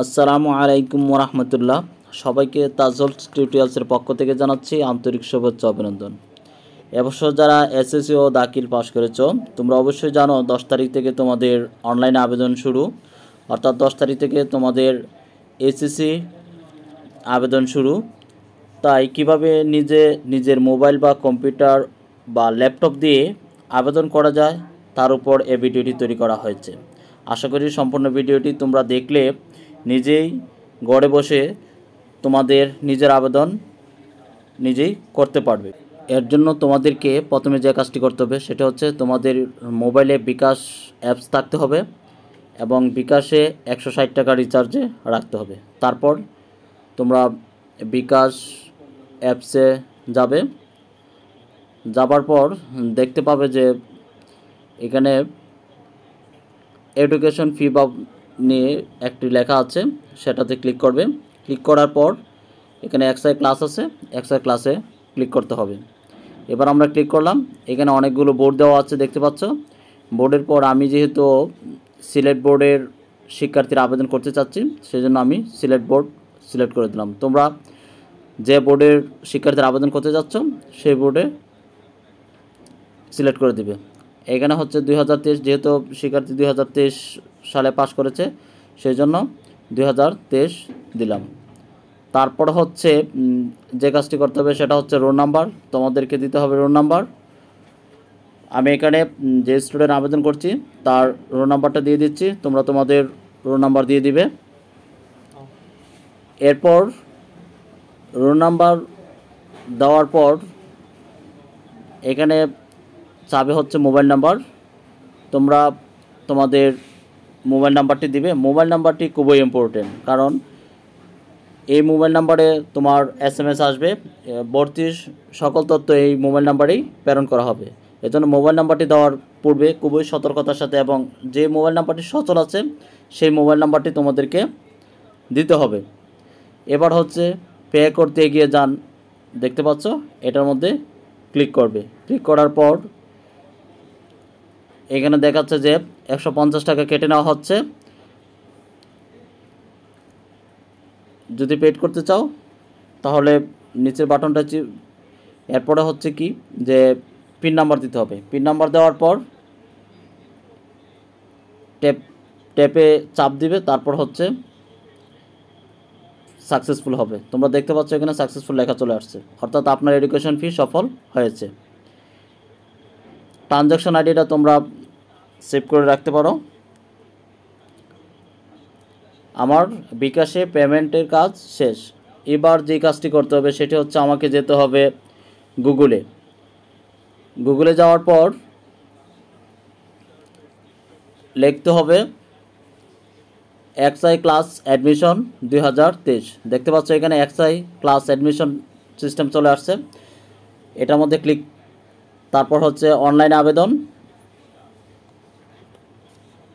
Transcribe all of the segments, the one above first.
আসসালামু আলাইকুম ওরহমতুল্লাহ। সবাইকে তাজুল টিউটোরিয়ালসের পক্ষ থেকে জানাচ্ছি আন্তরিক শুভেচ্ছা অভিনন্দন। এবছর যারা এসএসসি ও দাখিল পাস করেছো, তোমরা অবশ্যই জানো 10 তারিখ থেকে তোমাদের অনলাইনে আবেদন শুরু, অর্থাৎ 10 তারিখ থেকে তোমাদের এসএসসি আবেদন শুরু। তাই কিভাবে নিজের মোবাইল বা কম্পিউটার বা ল্যাপটপ দিয়ে আবেদন করা যায় তার উপর এই ভিডিওটি তৈরি করা হয়েছে। আশা করি সম্পূর্ণ ভিডিওটি তোমরা দেখলে নিজেই ঘরে বসে তোমাদের নিজের আবেদন নিজেই করতে পারবে। এর জন্য তোমাদেরকে প্রথমে যে কাজটি করতে হবে সেটা হচ্ছে তোমাদের মোবাইলে বিকাশ অ্যাপস থাকতে হবে এবং বিকাশে 160 টাকা রিচার্জে রাখতে হবে। তারপর তোমরা বিকাশ অ্যাপসে যাবার পর দেখতে পাবে যে এখানে এডুকেশন ফি বা নিয়ে একটি লেখা আছে, সেটাতে ক্লিক করবে। ক্লিক করার পর এখানে এক্সআই ক্লাস আছে, এক্সআই ক্লাসে ক্লিক করতে হবে। এবার আমরা ক্লিক করলাম। এখানে অনেকগুলো বোর্ড দেওয়া আছে, দেখতে পাচ্ছ। বোর্ডের পর আমি যেহেতু সিলেট বোর্ডের শিক্ষার্থীরা আবেদন করতে চাচ্ছি, সেজন্য আমি সিলেট বোর্ড সিলেক্ট করে দিলাম। তোমরা যে বোর্ডের শিক্ষার্থীরা আবেদন করতে যাচ্ছ সেই বোর্ডে সিলেক্ট করে দিবে। এখানে হচ্ছে 2023, যেহেতু শিক্ষার্থী 2023 সালে পাস করেছে সেই জন্য 2023 দিলাম। তারপর হচ্ছে যে কাজটি করতে হবে সেটা হচ্ছে রোল নাম্বার। তোমাদেরকে দিতে হবে রোল নাম্বার। আমি এখানে যে স্টুডেন্ট আবেদন করছি তার রোল নাম্বারটা দিয়ে দিচ্ছি, তোমরা তোমাদের রোল নাম্বার দিয়ে দিবে। এরপর রোল নাম্বার দেওয়ার পর এখানে চাবে হচ্ছে মোবাইল নাম্বার। তোমরা তোমাদের মোবাইল নাম্বারটি দিবে। মোবাইল নাম্বারটি খুবই ইম্পর্টেন্ট, কারণ এই মোবাইল নাম্বারে তোমার SMS আসবে, ভর্তির সকল তথ্য এই মোবাইল নাম্বারেই প্রেরণ করা হবে। এজন্য মোবাইল নাম্বারটি দেওয়ার পূর্বে খুবই সতর্কতার সাথে এবং যে মোবাইল নাম্বারটি সচল আছে সেই মোবাইল নাম্বারটি তোমাদেরকে দিতে হবে। এবার হচ্ছে পে করতে এগিয়ে যান, দেখতে পাচ্ছ, এটার মধ্যে ক্লিক করবে। ক্লিক করার পর এখানে দেখাচ্ছে যে 150 টাকা কেটে নেওয়া হচ্ছে। যদি পেড করতে চাও তাহলে নিচের বাটনটা এরপরে হচ্ছে কি যে পিন নাম্বার দিতে হবে। পিন নাম্বার দেওয়ার পর ট্যাপে চাপ দিবে, তারপর হচ্ছে সাকসেসফুল হবে। তোমরা দেখতে পাচ্ছ এখানে সাকসেসফুল লেখা চলে আসছে, অর্থাৎ আপনার এডুকেশন ফি সফল হয়েছে। ট্রানজ্যাকশন আইডিটা তোমরা সেভ করে রাখতে পারো। আমার বিকাশে পেমেন্টের কাজ শেষ। এবার যে কাজটি করতে হবে সেটি হচ্ছে আমাকে যেতে হবে গুগলে যাওয়ার পর লিখতে হবে এক্সআই ক্লাস অ্যাডমিশন 2023। দেখতে পাচ্ছ এখানে এক্সআই ক্লাস অ্যাডমিশন সিস্টেম চলে আসছে, এটার মধ্যে ক্লিক। তারপর হচ্ছে অনলাইন আবেদন।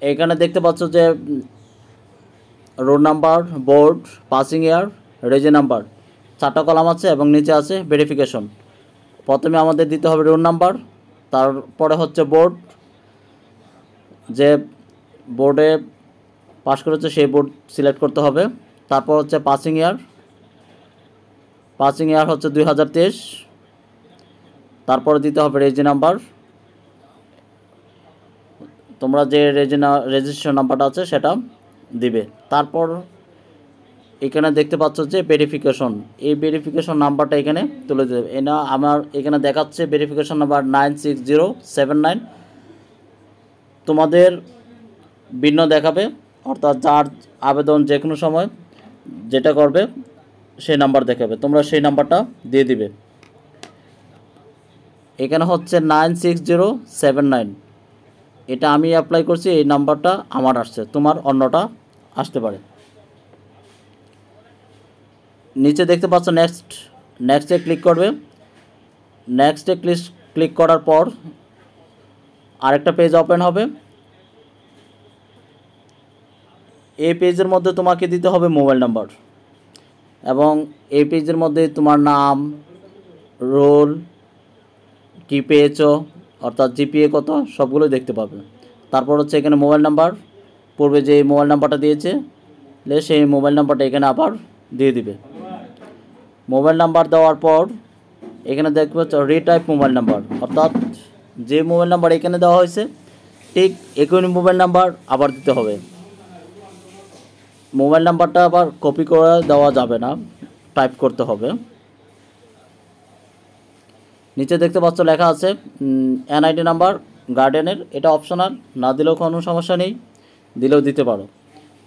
এখানে দেখতে পাচ্ছ যে roll number, board, passing year, reg number 4টা কলাম আছে এবং নিচে আছে ভেরিফিকেশন। প্রথমে আমাদের দিতে হবে রোল নাম্বার, তারপরে হচ্ছে বোর্ড, যে বোর্ডে পাস করেছে সেই বোর্ড সিলেক্ট করতে হবে। তারপর হচ্ছে পাসিং ইয়ার হচ্ছে 2023। তারপরে দিতে হবে রেজি নাম্বার, তোমরা যে রেজিস্ট্রেশন নাম্বারটা আছে সেটা দিবে। তারপর এখানে দেখতে পাচ্ছ যে ভেরিফিকেশন, এই ভেরিফিকেশন নাম্বারটা এখানে তুলে দেবে। আমার এখানে দেখাচ্ছে ভেরিফিকেশন নাম্বার 96079। তোমাদের ভিন্ন দেখাবে, অর্থাৎ যার আবেদন যে কোনো সময় যেটা করবে সেই নাম্বার দেখাবে, তোমরা সেই নাম্বারটা দিয়ে দিবে। এখানে হচ্ছে 96079, এটা আমি অ্যাপ্লাই করছি, এই নাম্বারটা আমার আসছে, তোমার অন্যটা আসতে পারে। নিচে দেখতে পাচ্ছ নেক্সটে ক্লিক করবে। নেক্সটে ক্লিক করার পর আরেকটা পেজ ওপেন হবে। এই পেজের মধ্যে তোমাকে দিতে হবে মোবাইল নাম্বার এবং এই পেজের মধ্যে তোমার নাম, রোল, কি পেয়েছো, অর্থাৎ জিপিএ কত, সবগুলো দেখতে পাবে। তারপর হচ্ছে এখানে মোবাইল নাম্বার, পূর্বে যে মোবাইল নাম্বারটা দিয়েছে সেই মোবাইল নাম্বারটা এখানে আবার দিয়ে দিবে। মোবাইল নাম্বার দেওয়ার পর এখানে দেখবে রিটাইপ মোবাইল নাম্বার, অর্থাৎ যে মোবাইল নাম্বার এখানে দেওয়া হয়েছে ঠিক একই মোবাইল নাম্বার আবার দিতে হবে। মোবাইল নাম্বারটা আবার কপি করে দেওয়া যাবে না, টাইপ করতে হবে। নিচে দেখতে পাচ্ছ লেখা আছে এনআইডি নাম্বার গার্ডিয়ানের, এটা অপশনাল, না দিলেও কোনো সমস্যা নেই, দিলেও দিতে পারো।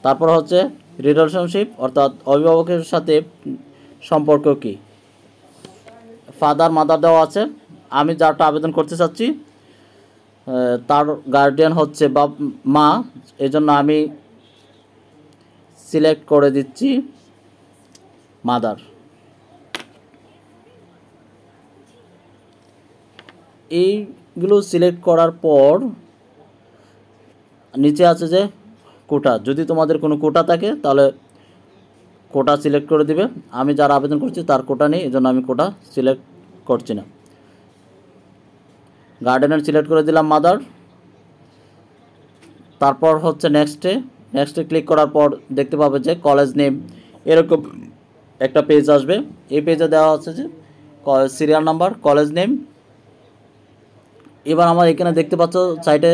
তারপর হচ্ছে রিলেশনশিপ, অর্থাৎ অভিভাবকের সাথে সম্পর্ক কী, ফাদার মাদার দেওয়া আছে। আমি যারটা আবেদন করতে চাচ্ছি তার গার্ডিয়ান হচ্ছে মা, এজন্য আমি সিলেক্ট করে দিচ্ছি মাদার। এইগুলো সিলেক্ট করার পর নিচে আছে যে কোটা, যদি তোমাদের কোনো কোটা থাকে তাহলে কোটা সিলেক্ট করে দিবে। আমি যারা আবেদন করছি তার কোটা নেই, এজন্য আমি কোটা সিলেক্ট করছি না। গার্ডেনের সিলেক্ট করে দিলাম মাদার। তারপর হচ্ছে নেক্সটে ক্লিক করার পর দেখতে পাবে যে কলেজ নেম, এরকম একটা পেজ আসবে। এই পেজে দেওয়া আছে যে সিরিয়াল নাম্বার, কলেজ নেম। এবার আমার এখানে দেখতে পাচ্ছ সাইটে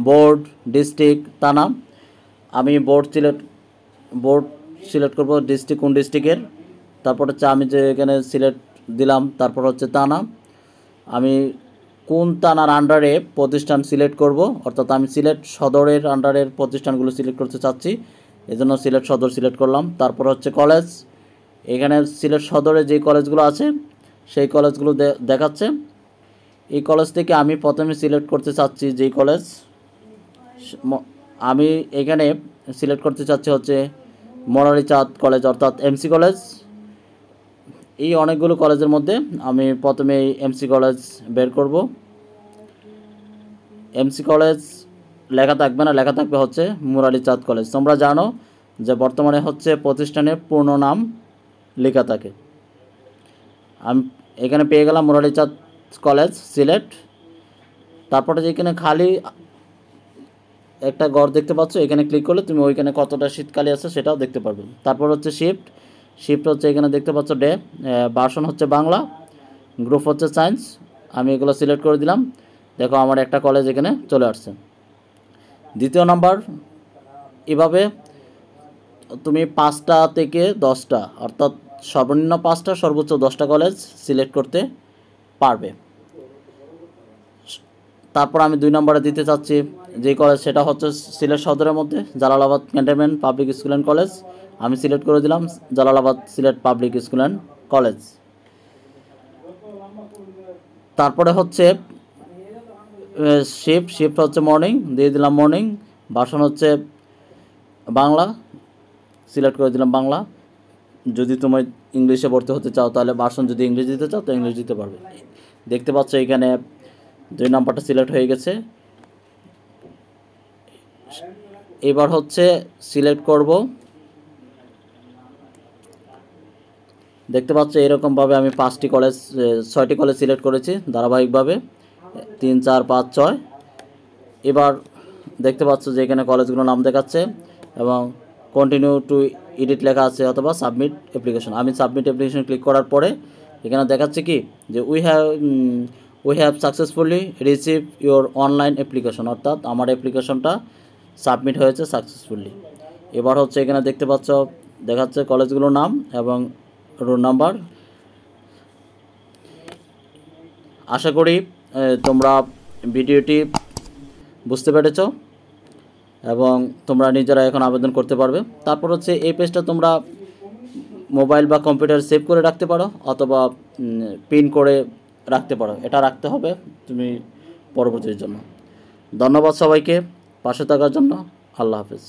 বোর্ড, ডিস্ট্রিক্ট, থানা। আমি বোর্ড সিলেক্ট করব, ডিস্ট্রিক্ট কোন ডিস্ট্রিক্টের। তারপর হচ্ছে আমি যে এখানে সিলেক্ট দিলাম, তারপর হচ্ছে থানা, আমি কোন থানার আন্ডারে প্রতিষ্ঠান সিলেক্ট করব, অর্থাৎ আমি সিলেট সদরের আন্ডারের প্রতিষ্ঠানগুলো সিলেক্ট করতে চাচ্ছি, এজন্য সিলেট সদর সিলেক্ট করলাম। তারপর হচ্ছে কলেজ, এখানে সিলেট সদরে যে কলেজগুলো আছে সেই কলেজগুলো দেখাচ্ছে। এই কলেজ থেকে আমি প্রথমে সিলেক্ট করতে চাচ্ছি যেই কলেজ, আমি এখানে সিলেক্ট করতে চাচ্ছি হচ্ছে মোরারি চাঁদ কলেজ, অর্থাৎ এমসি কলেজ। এই অনেকগুলো কলেজের মধ্যে আমি প্রথমে এমসি কলেজ বের করব। এমসি কলেজ লেখা থাকবে না, লেখা থাকবে হচ্ছে মোরারি চাঁদ কলেজ। তোমরা জানো যে বর্তমানে হচ্ছে প্রতিষ্ঠানের পূর্ণ নাম লেখা থাকে। আমি এখানে পেয়ে গেলাম মোরারি চাঁদ কলেজ সিলেট। তারপরে যেখানে খালি একটা ঘর দেখতে পাচ্ছ, এখানে ক্লিক করলে তুমি ওইখানে কতটা শীতকালে আছে সেটাও দেখতে পারবে। তারপর হচ্ছে শিফট হচ্ছে এখানে দেখতে পাচ্ছ ডে, ভার্সন হচ্ছে বাংলা, গ্রুপ হচ্ছে সায়েন্স। আমি এগুলো সিলেক্ট করে দিলাম। দেখো আমার একটা কলেজ এখানে চলে আসছে। দ্বিতীয় নাম্বার, এভাবে তুমি 5টা থেকে 10টা, অর্থাৎ সর্বনিম্ন 5টা সর্বোচ্চ 10টা কলেজ সিলেক্ট করতে পারবে। তারপর আমি 2 নম্বরে দিতে চাচ্ছি যে কলেজ, সেটা হচ্ছে সিলেট সদরের মধ্যে Jalalabad cantonment public school and college. আমি সিলেক্ট করে দিলাম Jalalabad Sylhet public school and college. তারপরে হচ্ছে শিফট হচ্ছে মর্নিং, দিয়ে দিলাম মর্নিং। ভার্সন হচ্ছে বাংলা, সিলেক্ট করে দিলাম বাংলা। যদি তুমি ইংলিশে ভর্তি হতে চাও তাহলে ভার্সন, যদি ইংলিশ দিতে চাও তো ইংলিশ দিতে পারবে। দেখতে পাচ্ছ এখানে 2 নাম্বারটা সিলেক্ট হয়ে গেছে। এবার হচ্ছে সিলেক্ট করব, দেখতে পাচ্ছ এরকমভাবে আমি 6টি কলেজ সিলেক্ট করেছি ধারাবাহিকভাবে 3, 4, 5, 6। এবার দেখতে পাচ্ছ যে এখানে কলেজগুলোর নাম দেখাচ্ছে এবং কন্টিনিউ টু এডিট লেখা আছে, অথবা সাবমিট অ্যাপ্লিকেশন। আমি সাবমিট অ্যাপ্লিকেশন ক্লিক করার পরে এখানে দেখাচ্ছে কি যে we have successfully receive your online application, অর্থাৎ আমার অ্যাপ্লিকেশনটা সাবমিট হয়েছে সাকসেসফুলি। এবার হচ্ছে এখানে দেখতে পাচ্ছ দেখাচ্ছে কলেজগুলোর নাম এবং রোল নাম্বার। আশা করি তোমরা ভিডিওটি বুঝতে পেরেছ এবং তোমরা নিজেরা এখন আবেদন করতে পারবে। তারপর হচ্ছে এই পেজটা তোমরা মোবাইল বা কম্পিউটার সেভ করে রাখতে পারো, অথবা পিন করে রাখতে পারো। এটা রাখতে হবে তুমি পরবর্তীর জন্য। ধন্যবাদ সবাইকে পাশে থাকার জন্য। আল্লাহ হাফেজ।